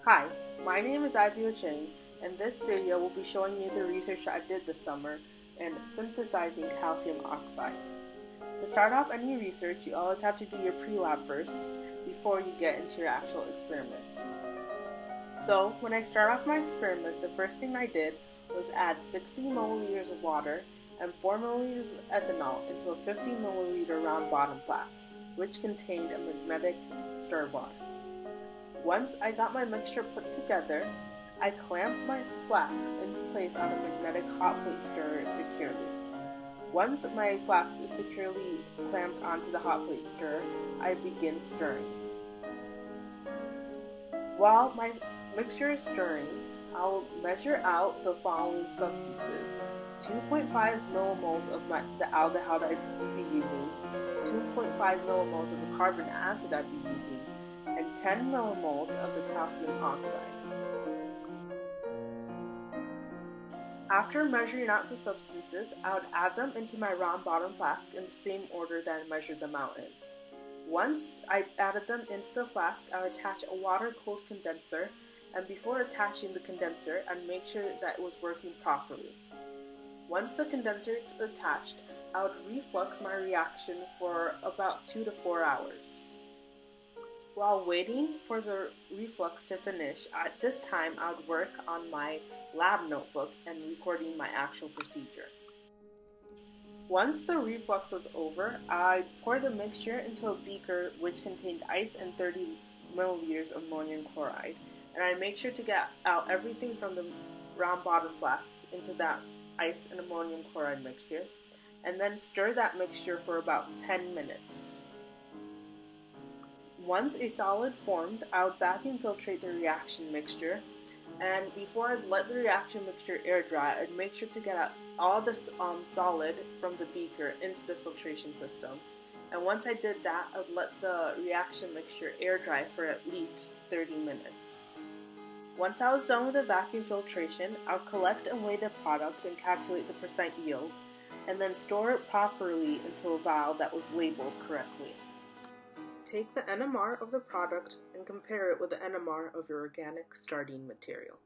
Hi, my name is Ochieng, and this video will be showing you the research I did this summer in synthesizing calcium oxide. To start off any research, you always have to do your pre-lab first before you get into your actual experiment. So, when I start off my experiment, the first thing I did was add 60 milliliters of water and 4 milliliters of ethanol into a 50 milliliter round bottom flask, which contained a magnetic stir bar. Once I got my mixture put together, I clamped my flask in place on a magnetic hot plate stirrer securely. Once my flask is securely clamped onto the hot plate stirrer, I begin stirring. While my mixture is stirring, I'll measure out the following substances: 2.5 millimoles of the aldehyde I'd be using, 2.5 millimoles of the carbon acid I'd be using, and 10 millimoles of the calcium oxide. After measuring out the substances, I would add them into my round bottom flask in the same order that I measured them out in. Once I added them into the flask, I would attach a water-cooled condenser, and before attaching the condenser, I'd make sure that it was working properly. Once the condenser is attached, I would reflux my reaction for about 2 to 4 hours. While waiting for the reflux to finish, at this time I would work on my lab notebook and recording my actual procedure. Once the reflux was over, I poured the mixture into a beaker which contained ice and 30 milliliters of ammonium chloride, and I make sure to get out everything from the round bottom flask into that ice and ammonium chloride mixture, and then stir that mixture for about 10 minutes. Once a solid formed, I would vacuum filtrate the reaction mixture, and before I'd let the reaction mixture air dry, I'd make sure to get out all the solid from the beaker into the filtration system. And once I did that, I'd let the reaction mixture air dry for at least 30 minutes. Once I was done with the vacuum filtration, I'll collect and weigh the product and calculate the percent yield, and then store it properly into a vial that was labeled correctly. Take the NMR of the product and compare it with the NMR of your organic starting material.